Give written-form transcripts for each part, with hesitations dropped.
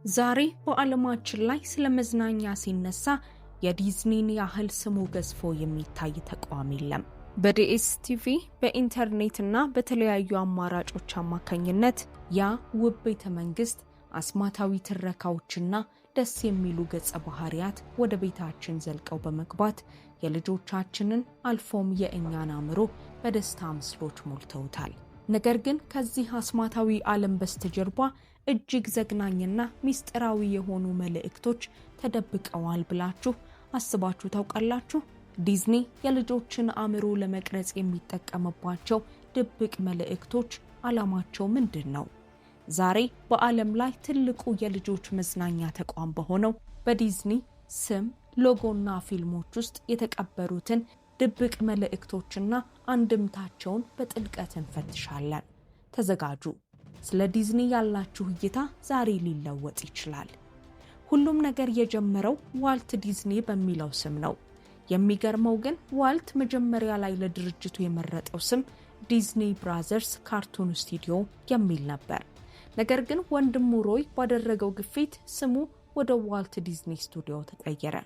ዛሬ በዓለማችን ላይ ስለመዝናኛ ሲነሳ የዲዝኒን ያህል ስሙ ገዝፎ የሚታይ ተቋም የለም። በዲኤስቲቪ በኢንተርኔትና በተለያዩ አማራጮች አማካኝነት ያ ውብ ቤተመንግስት አስማታዊ ትረካዎችና ደስ የሚሉ ገጸ ባህሪያት ወደ ቤታችን ዘልቀው በመግባት የልጆቻችንን አልፎም የእኛን አእምሮ በደስታ ምስሎች ሞልተውታል። ነገር ግን ከዚህ አስማታዊ ዓለም በስተጀርባ እጅግ ዘግናኝና ሚስጥራዊ የሆኑ መልእክቶች ተደብቀዋል ብላችሁ አስባችሁ ታውቃላችሁ? ዲዝኒ የልጆችን አእምሮ ለመቅረጽ የሚጠቀምባቸው ድብቅ መልእክቶች ዓላማቸው ምንድን ነው? ዛሬ በዓለም ላይ ትልቁ የልጆች መዝናኛ ተቋም በሆነው በዲዝኒ ስም ሎጎና ፊልሞች ውስጥ የተቀበሩትን ድብቅ መልእክቶችና አንድምታቸውን በጥልቀት እንፈትሻለን። ተዘጋጁ። ስለ ዲዝኒ ያላችሁ እይታ ዛሬ ሊለወጥ ይችላል። ሁሉም ነገር የጀመረው ዋልት ዲዝኒ በሚለው ስም ነው። የሚገርመው ግን ዋልት መጀመሪያ ላይ ለድርጅቱ የመረጠው ስም ዲዝኒ ብራዘርስ ካርቱን ስቱዲዮ የሚል ነበር። ነገር ግን ወንድሙ ሮይ ባደረገው ግፊት ስሙ ወደ ዋልት ዲዝኒ ስቱዲዮ ተቀየረ።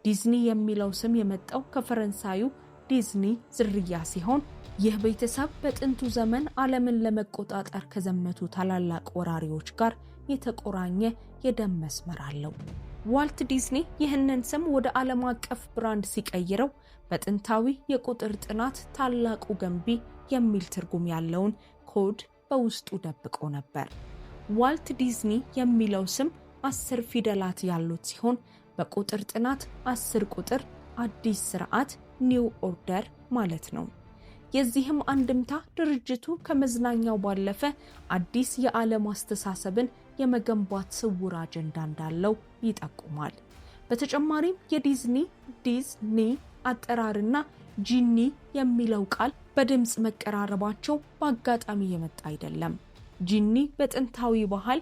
ዲዝኒ የሚለው ስም የመጣው ከፈረንሳዩ ዲዝኒ ዝርያ ሲሆን ይህ ቤተሰብ በጥንቱ ዘመን ዓለምን ለመቆጣጠር ከዘመቱ ታላላቅ ወራሪዎች ጋር የተቆራኘ የደም መስመር አለው። ዋልት ዲዝኒ ይህንን ስም ወደ ዓለም አቀፍ ብራንድ ሲቀይረው በጥንታዊ የቁጥር ጥናት ታላቁ ገንቢ የሚል ትርጉም ያለውን ኮድ በውስጡ ደብቆ ነበር። ዋልት ዲዝኒ የሚለው ስም 10 ፊደላት ያሉት ሲሆን በቁጥር ጥናት 10 ቁጥር አዲስ ስርዓት ኒው ኦርደር ማለት ነው። የዚህም አንድምታ ድርጅቱ ከመዝናኛው ባለፈ አዲስ የዓለም አስተሳሰብን የመገንባት ስውር አጀንዳ እንዳለው ይጠቁማል። በተጨማሪም ዲዝኒ አጠራርና ጂኒ የሚለው ቃል በድምጽ መቀራረባቸው በአጋጣሚ የመጣ አይደለም። ጂኒ በጥንታዊ ባህል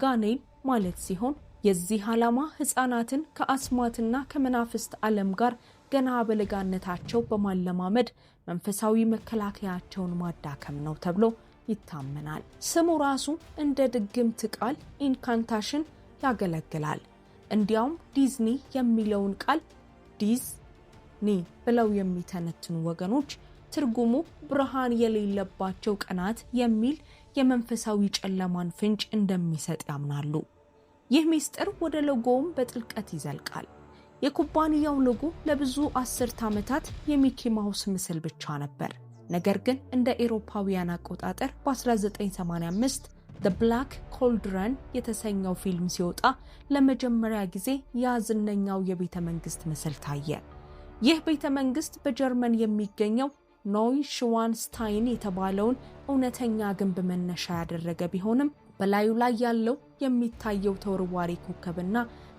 ጋኔን ማለት ሲሆን የዚህ ዓላማ ህፃናትን ከአስማትና ከመናፍስት ዓለም ጋር ገና በለጋነታቸው በማለማመድ መንፈሳዊ መከላከያቸውን ማዳከም ነው ተብሎ ይታመናል። ስሙ ራሱ እንደ ድግምት ቃል ኢንካንታሽን ያገለግላል። እንዲያውም ዲዝኒ የሚለውን ቃል ዲዝኒ ብለው የሚተነትኑ ወገኖች ትርጉሙ ብርሃን የሌለባቸው ቀናት የሚል የመንፈሳዊ ጨለማን ፍንጭ እንደሚሰጥ ያምናሉ። ይህ ሚስጥር ወደ ሎጎውም በጥልቀት ይዘልቃል። የኩባንያው ሎጎ ለብዙ አስርት ዓመታት የሚኪ ማውስ ምስል ብቻ ነበር። ነገር ግን እንደ ኤሮፓውያን አቆጣጠር በ1985 The Black Cauldron የተሰኘው ፊልም ሲወጣ ለመጀመሪያ ጊዜ ያዝነኛው የቤተ መንግስት ምስል ታየ። ይህ ቤተ መንግስት በጀርመን የሚገኘው ኖይሽዋንስታይን የተባለውን እውነተኛ ግንብ መነሻ ያደረገ ቢሆንም በላዩ ላይ ያለው የሚታየው ተወርዋሪ ኮከብና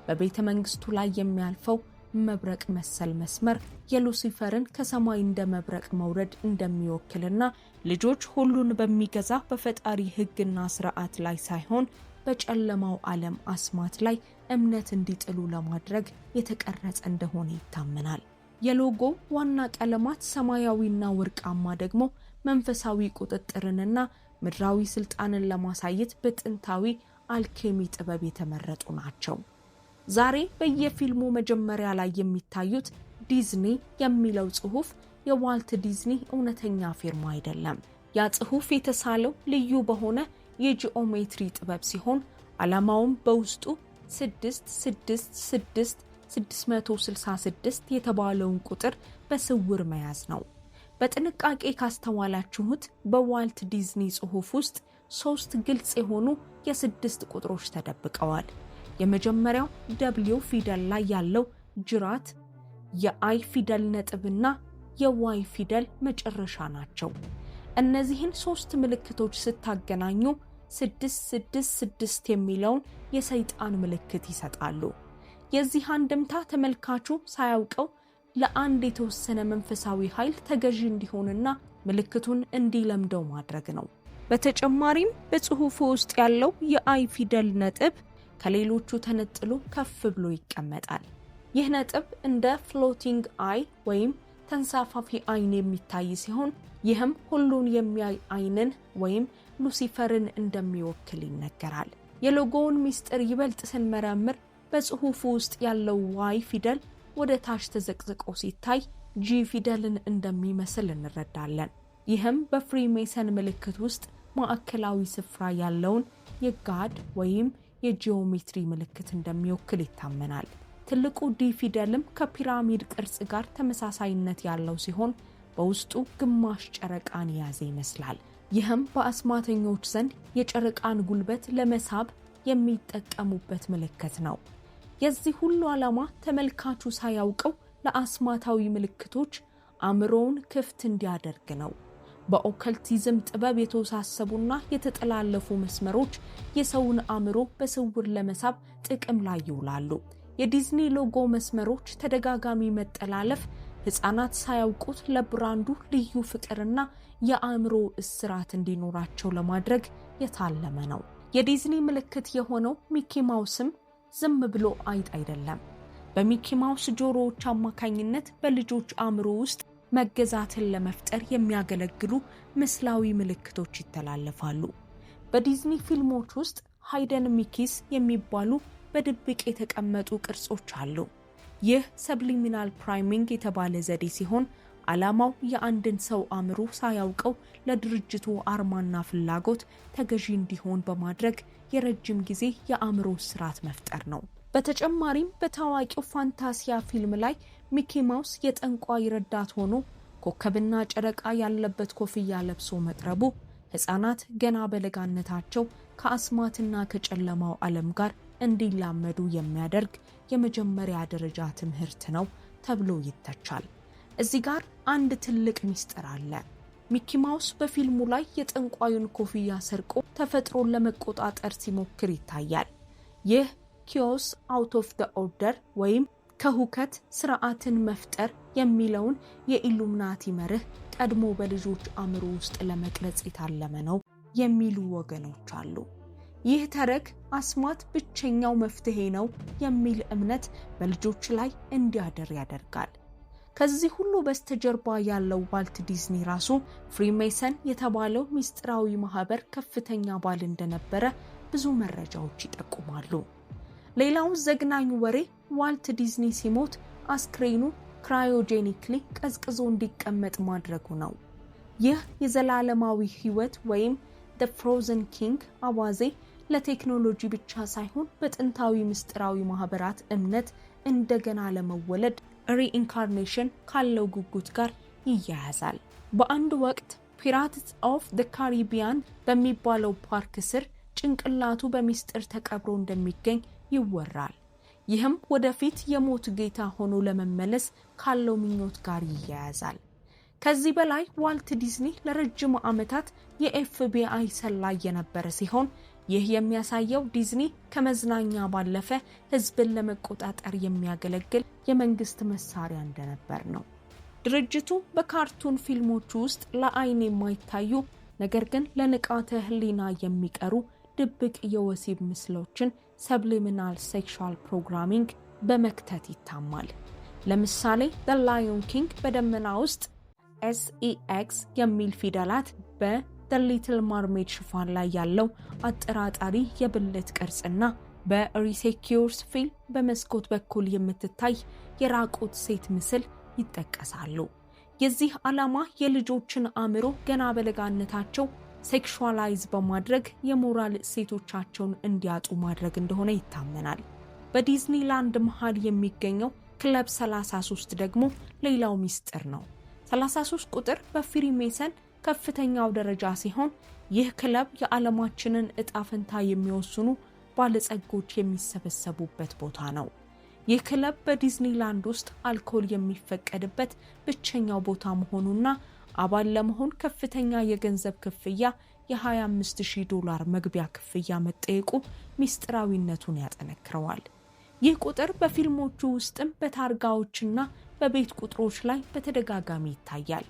በቤተ መንግስቱ ላይ የሚያልፈው መብረቅ መሰል መስመር የሉሲፈርን ከሰማይ እንደ መብረቅ መውረድ እንደሚወክልና ልጆች ሁሉን በሚገዛ በፈጣሪ ሕግና ስርዓት ላይ ሳይሆን በጨለማው ዓለም አስማት ላይ እምነት እንዲጥሉ ለማድረግ የተቀረጸ እንደሆነ ይታመናል። የሎጎ ዋና ቀለማት ሰማያዊና ወርቃማ ደግሞ መንፈሳዊ ቁጥጥርንና ምድራዊ ስልጣንን ለማሳየት በጥንታዊ አልኬሚ ጥበብ የተመረጡ ናቸው። ዛሬ በየፊልሙ መጀመሪያ ላይ የሚታዩት ዲዝኒ የሚለው ጽሑፍ የዋልት ዲዝኒ እውነተኛ ፊርማ አይደለም። ያ ጽሑፍ የተሳለው ልዩ በሆነ የጂኦሜትሪ ጥበብ ሲሆን ዓላማውም በውስጡ 666 የተባለውን ቁጥር በስውር መያዝ ነው። በጥንቃቄ ካስተዋላችሁት በዋልት ዲዝኒ ጽሑፍ ውስጥ 3 ግልጽ የሆኑ የ6 ቁጥሮች ተደብቀዋል። የመጀመሪያው W ፊደል ላይ ያለው ጅራት፣ የአይ ፊደል ነጥብና የዋይ ፊደል መጨረሻ ናቸው። እነዚህን 3 ምልክቶች ስታገናኙ 666 የሚለውን የሰይጣን ምልክት ይሰጣሉ። የዚህ አንድምታ ተመልካቹ ሳያውቀው ለአንድ የተወሰነ መንፈሳዊ ኃይል ተገዢ እንዲሆንና ምልክቱን እንዲለምደው ማድረግ ነው። በተጨማሪም በጽሑፉ ውስጥ ያለው የአይ ፊደል ነጥብ ከሌሎቹ ተነጥሎ ከፍ ብሎ ይቀመጣል። ይህ ነጥብ እንደ ፍሎቲንግ አይ ወይም ተንሳፋፊ አይን የሚታይ ሲሆን ይህም ሁሉን የሚያይ አይንን ወይም ሉሲፈርን እንደሚወክል ይነገራል። የሎጎውን ሚስጥር ይበልጥ ስንመረምር በጽሑፉ ውስጥ ያለው ዋይ ፊደል ወደ ታች ተዘቅዝቆ ሲታይ ጂ ፊደልን እንደሚመስል እንረዳለን። ይህም በፍሪሜሰን ምልክት ውስጥ ማዕከላዊ ስፍራ ያለውን የጋድ ወይም የጂኦሜትሪ ምልክት እንደሚወክል ይታመናል። ትልቁ ዲ ፊደልም ከፒራሚድ ቅርጽ ጋር ተመሳሳይነት ያለው ሲሆን በውስጡ ግማሽ ጨረቃን የያዘ ይመስላል። ይህም በአስማተኞች ዘንድ የጨረቃን ጉልበት ለመሳብ የሚጠቀሙበት ምልክት ነው። የዚህ ሁሉ ዓላማ ተመልካቹ ሳያውቀው ለአስማታዊ ምልክቶች አእምሮውን ክፍት እንዲያደርግ ነው። በኦከልቲዝም ጥበብ የተወሳሰቡና የተጠላለፉ መስመሮች የሰውን አእምሮ በስውር ለመሳብ ጥቅም ላይ ይውላሉ። የዲዝኒ ሎጎ መስመሮች ተደጋጋሚ መጠላለፍ ሕፃናት ሳያውቁት ለብራንዱ ልዩ ፍቅርና የአእምሮ እስራት እንዲኖራቸው ለማድረግ የታለመ ነው። የዲዝኒ ምልክት የሆነው ሚኪ ማውስም ዝም ብሎ አይጥ አይደለም። በሚኪ ማውስ ጆሮዎች አማካኝነት በልጆች አእምሮ ውስጥ መገዛትን ለመፍጠር የሚያገለግሉ ምስላዊ ምልክቶች ይተላለፋሉ። በዲዝኒ ፊልሞች ውስጥ ሃይደን ሚኪስ የሚባሉ በድብቅ የተቀመጡ ቅርጾች አሉ። ይህ ሰብሊሚናል ፕራይሚንግ የተባለ ዘዴ ሲሆን ዓላማው የአንድን ሰው አእምሮ ሳያውቀው ለድርጅቱ አርማና ፍላጎት ተገዢ እንዲሆን በማድረግ የረጅም ጊዜ የአእምሮ ስራት መፍጠር ነው። በተጨማሪም በታዋቂው ፋንታሲያ ፊልም ላይ ሚኪ ማውስ የጠንቋይ ረዳት ሆኖ ኮከብና ጨረቃ ያለበት ኮፍያ ለብሶ መቅረቡ ሕፃናት ገና በለጋነታቸው ከአስማትና ከጨለማው ዓለም ጋር እንዲላመዱ የሚያደርግ የመጀመሪያ ደረጃ ትምህርት ነው ተብሎ ይተቻል። እዚህ ጋር አንድ ትልቅ ሚስጥር አለ። ሚኪ ማውስ በፊልሙ ላይ የጠንቋዩን ኮፍያ ሰርቆ ተፈጥሮን ለመቆጣጠር ሲሞክር ይታያል። ይህ ኪዮስ አውት ኦፍ ዘ ኦርደር ወይም ከሁከት ስርዓትን መፍጠር የሚለውን የኢሉሚናቲ መርህ ቀድሞ በልጆች አእምሮ ውስጥ ለመቅረጽ የታለመ ነው የሚሉ ወገኖች አሉ። ይህ ተረክ አስማት ብቸኛው መፍትሄ ነው የሚል እምነት በልጆች ላይ እንዲያደር ያደርጋል። ከዚህ ሁሉ በስተጀርባ ያለው ዋልት ዲዝኒ ራሱ ፍሪሜሰን የተባለው ሚስጥራዊ ማህበር ከፍተኛ ባል እንደነበረ ብዙ መረጃዎች ይጠቁማሉ። ሌላው ዘግናኝ ወሬ ዋልት ዲዝኒ ሲሞት አስክሬኑ ክራዮጄኒክሊ ቀዝቅዞ እንዲቀመጥ ማድረጉ ነው። ይህ የዘላለማዊ ህይወት ወይም the frozen king አዋዜ ለቴክኖሎጂ ብቻ ሳይሆን በጥንታዊ ምስጢራዊ ማህበራት እምነት እንደገና ለመወለድ ሪኢንካርኔሽን ካለው ጉጉት ጋር ይያያዛል። በአንድ ወቅት ፒራትስ ኦፍ ዘ ካሪቢያን በሚባለው ፓርክ ስር ጭንቅላቱ በሚስጥር ተቀብሮ እንደሚገኝ ይወራል። ይህም ወደፊት የሞት ጌታ ሆኖ ለመመለስ ካለው ምኞት ጋር ይያያዛል። ከዚህ በላይ ዋልት ዲዝኒ ለረጅም ዓመታት የኤፍቢአይ ሰላይ የነበረ ሲሆን ይህ የሚያሳየው ዲዝኒ ከመዝናኛ ባለፈ ህዝብን ለመቆጣጠር የሚያገለግል የመንግስት መሳሪያ እንደነበር ነው። ድርጅቱ በካርቱን ፊልሞቹ ውስጥ ለአይን የማይታዩ ነገር ግን ለንቃተ ህሊና የሚቀሩ ድብቅ የወሲብ ምስሎችን ሰብሊሚናል ሴክሹዋል ፕሮግራሚንግ በመክተት ይታማል። ለምሳሌ The Lion King በደመና ውስጥ SEX የሚል ፊደላት በThe Little Mermaid ሽፋን ላይ ያለው አጠራጣሪ የብልት ቅርጽና በሪሴኪዩርስ ፊልም በመስኮት በኩል የምትታይ የራቁት ሴት ምስል ይጠቀሳሉ። የዚህ ዓላማ የልጆችን አእምሮ ገና በለጋነታቸው ሴክሹዋላይዝ በማድረግ የሞራል እሴቶቻቸውን እንዲያጡ ማድረግ እንደሆነ ይታመናል። በዲዝኒላንድ መሃል የሚገኘው ክለብ 33 ደግሞ ሌላው ሚስጥር ነው። 33 ቁጥር በፍሪሜሰን ከፍተኛው ደረጃ ሲሆን ይህ ክለብ የዓለማችንን ዕጣ ፈንታ የሚወስኑ ባለጸጎች የሚሰበሰቡበት ቦታ ነው። ይህ ክለብ በዲዝኒላንድ ውስጥ አልኮል የሚፈቀድበት ብቸኛው ቦታ መሆኑና አባል ለመሆን ከፍተኛ የገንዘብ ክፍያ $25,000 መግቢያ ክፍያ መጠየቁ ሚስጥራዊነቱን ያጠነክረዋል። ይህ ቁጥር በፊልሞቹ ውስጥም በታርጋዎችና በቤት ቁጥሮች ላይ በተደጋጋሚ ይታያል።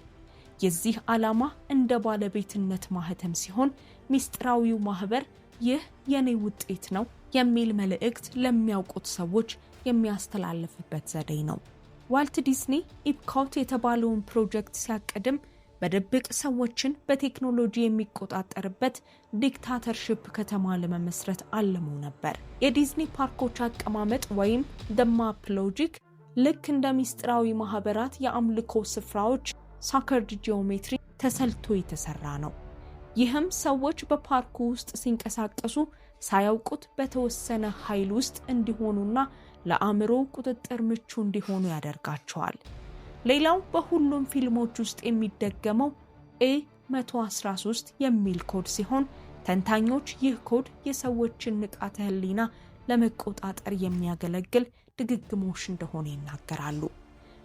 የዚህ ዓላማ እንደ ባለቤትነት ማህተም ሲሆን ሚስጥራዊው ማህበር ይህ የኔ ውጤት ነው የሚል መልእክት ለሚያውቁት ሰዎች የሚያስተላልፍበት ዘዴ ነው። ዋልት ዲዝኒ ኢፕኮት የተባለውን ፕሮጀክት ሲያቀድም በድብቅ ሰዎችን በቴክኖሎጂ የሚቆጣጠርበት ዲክታተርሺፕ ከተማ ለመመስረት አልሞ ነበር። የዲዝኒ ፓርኮች አቀማመጥ ወይም the map logic ልክ እንደ ሚስጥራዊ ማህበራት የአምልኮ ስፍራዎች ሳከርድ ጂኦሜትሪ ተሰልቶ የተሰራ ነው። ይህም ሰዎች በፓርኩ ውስጥ ሲንቀሳቀሱ ሳያውቁት በተወሰነ ኃይል ውስጥ እንዲሆኑና ለአእምሮ ቁጥጥር ምቹ እንዲሆኑ ያደርጋቸዋል። ሌላው በሁሉም ፊልሞች ውስጥ የሚደገመው A113 የሚል ኮድ ሲሆን ተንታኞች ይህ ኮድ የሰዎችን ንቃተ ህሊና ለመቆጣጠር የሚያገለግል ድግግሞሽ እንደሆነ ይናገራሉ።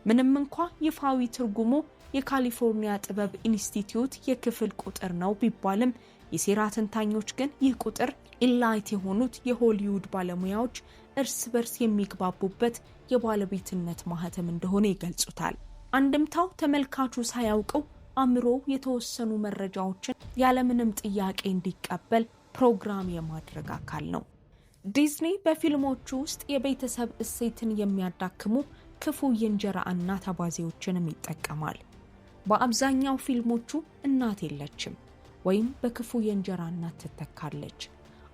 ምንም እንኳ ይፋዊ ትርጉሙ የካሊፎርኒያ ጥበብ ኢንስቲትዩት የክፍል ቁጥር ነው ቢባልም የሴራ ተንታኞች ግን ይህ ቁጥር ኢላይት የሆኑት የሆሊውድ ባለሙያዎች እርስ በርስ የሚግባቡበት የባለቤትነት ማህተም እንደሆነ ይገልጹታል። አንድምታው ተመልካቹ ሳያውቀው አእምሮ የተወሰኑ መረጃዎችን ያለምንም ጥያቄ እንዲቀበል ፕሮግራም የማድረግ አካል ነው። ዲዝኒ በፊልሞቹ ውስጥ የቤተሰብ እሴትን የሚያዳክሙ ክፉ የእንጀራ እናት አባዜዎችንም ይጠቀማል። በአብዛኛው ፊልሞቹ እናት የለችም ወይም በክፉ የእንጀራ እናት ትተካለች።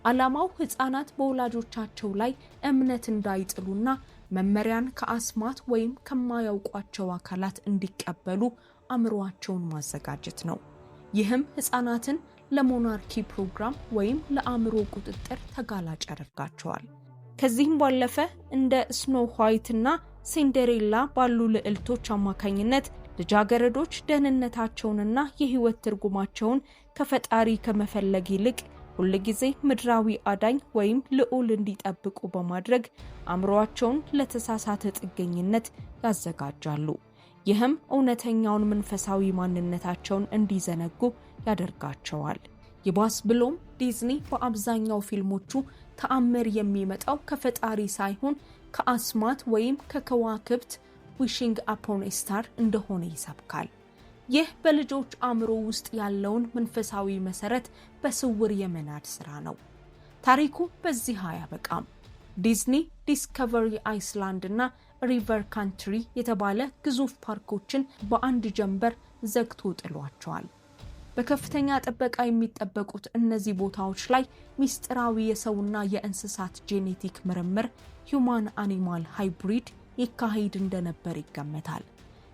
ዓላማው ህፃናት በወላጆቻቸው ላይ እምነት እንዳይጥሉና መመሪያን ከአስማት ወይም ከማያውቋቸው አካላት እንዲቀበሉ አእምሮአቸውን ማዘጋጀት ነው። ይህም ህፃናትን ለሞናርኪ ፕሮግራም ወይም ለአእምሮ ቁጥጥር ተጋላጭ ያደርጋቸዋል። ከዚህም ባለፈ እንደ ስኖ ዋይት እና ሲንደሬላ ባሉ ልዕልቶች አማካኝነት ልጃገረዶች ደህንነታቸውንና የህይወት ትርጉማቸውን ከፈጣሪ ከመፈለግ ይልቅ ሁልጊዜ ምድራዊ አዳኝ ወይም ልዑል እንዲጠብቁ በማድረግ አእምሮአቸውን ለተሳሳተ ጥገኝነት ያዘጋጃሉ። ይህም እውነተኛውን መንፈሳዊ ማንነታቸውን እንዲዘነጉ ያደርጋቸዋል። ይባስ ብሎም ዲዝኒ በአብዛኛው ፊልሞቹ ተአምር የሚመጣው ከፈጣሪ ሳይሆን ከአስማት ወይም ከከዋክብት ዊሺንግ አፖን ኤ ስታር እንደሆነ ይሰብካል። ይህ በልጆች አእምሮ ውስጥ ያለውን መንፈሳዊ መሰረት በስውር የመናድ ስራ ነው። ታሪኩ በዚህ አያበቃም። ዲዝኒ ዲስከቨሪ አይስላንድ እና ሪቨር ካንትሪ የተባለ ግዙፍ ፓርኮችን በአንድ ጀንበር ዘግቶ ጥሏቸዋል። በከፍተኛ ጥበቃ የሚጠበቁት እነዚህ ቦታዎች ላይ ሚስጥራዊ የሰውና የእንስሳት ጄኔቲክ ምርምር ሂዩማን አኒማል ሃይብሪድ ይካሄድ እንደነበር ይገመታል።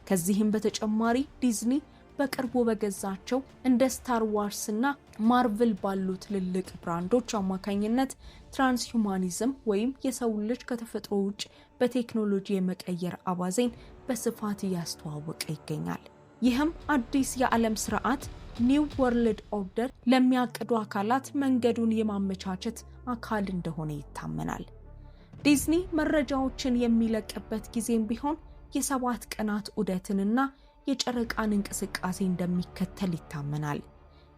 ከዚህም በተጨማሪ ዲዝኒ በቅርቡ በገዛቸው እንደ ስታር ዋርስ እና ማርቨል ባሉ ትልልቅ ብራንዶች አማካኝነት ትራንስሁማኒዝም ወይም የሰው ልጅ ከተፈጥሮ ውጭ በቴክኖሎጂ የመቀየር አባዜን በስፋት እያስተዋወቀ ይገኛል። ይህም አዲስ የዓለም ስርዓት ኒው ወርልድ ኦርደር ለሚያቅዱ አካላት መንገዱን የማመቻቸት አካል እንደሆነ ይታመናል። ዲዝኒ መረጃዎችን የሚለቅበት ጊዜም ቢሆን የ7 ቀናት ዑደትንና የጨረቃን እንቅስቃሴ እንደሚከተል ይታመናል።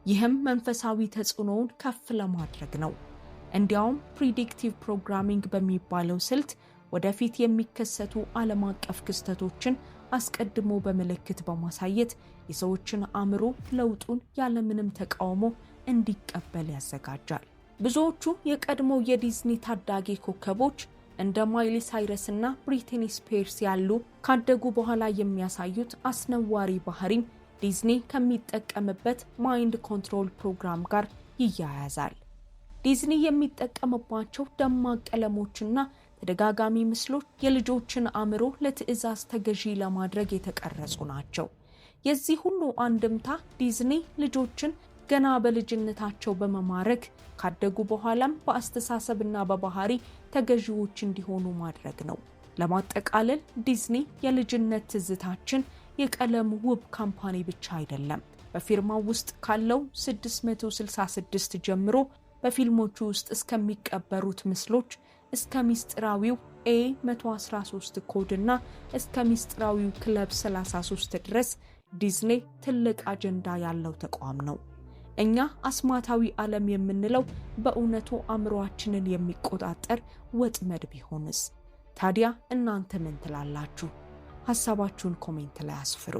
ይህም መንፈሳዊ ተጽዕኖውን ከፍ ለማድረግ ነው። እንዲያውም ፕሪዲክቲቭ ፕሮግራሚንግ በሚባለው ስልት ወደፊት የሚከሰቱ ዓለም አቀፍ ክስተቶችን አስቀድሞ በመለክት በማሳየት የሰዎችን አእምሮ ለውጡን ያለምንም ተቃውሞ እንዲቀበል ያዘጋጃል። ብዙዎቹ የቀድሞ የዲዝኒ ታዳጊ ኮከቦች እንደ ማይሊ ሳይረስ እና ብሪትኒ ስፒርስ ያሉ ካደጉ በኋላ የሚያሳዩት አስነዋሪ ባህሪም ዲዝኒ ከሚጠቀምበት ማይንድ ኮንትሮል ፕሮግራም ጋር ይያያዛል። ዲዝኒ የሚጠቀምባቸው ደማቅ ቀለሞችና ተደጋጋሚ ምስሎች የልጆችን አእምሮ ለትዕዛዝ ተገዢ ለማድረግ የተቀረጹ ናቸው። የዚህ ሁሉ አንድምታ ዲዝኒ ልጆችን ገና በልጅነታቸው በመማረክ ካደጉ በኋላም በአስተሳሰብና በባህሪ ተገዢዎች እንዲሆኑ ማድረግ ነው። ለማጠቃለል ዲዝኒ የልጅነት ትዝታችን የቀለም ውብ ካምፓኒ ብቻ አይደለም። በፊርማው ውስጥ ካለው 666 ጀምሮ በፊልሞቹ ውስጥ እስከሚቀበሩት ምስሎች እስከ ሚስጥራዊው A113 ኮድና እስከ ሚስጥራዊው ክለብ 33 ድረስ ዲዝኒ ትልቅ አጀንዳ ያለው ተቋም ነው። እኛ አስማታዊ ዓለም የምንለው በእውነቱ አእምሮአችንን የሚቆጣጠር ወጥመድ ቢሆንስ? ታዲያ እናንተ ምን ትላላችሁ? ሐሳባችሁን ኮሜንት ላይ አስፍሩ።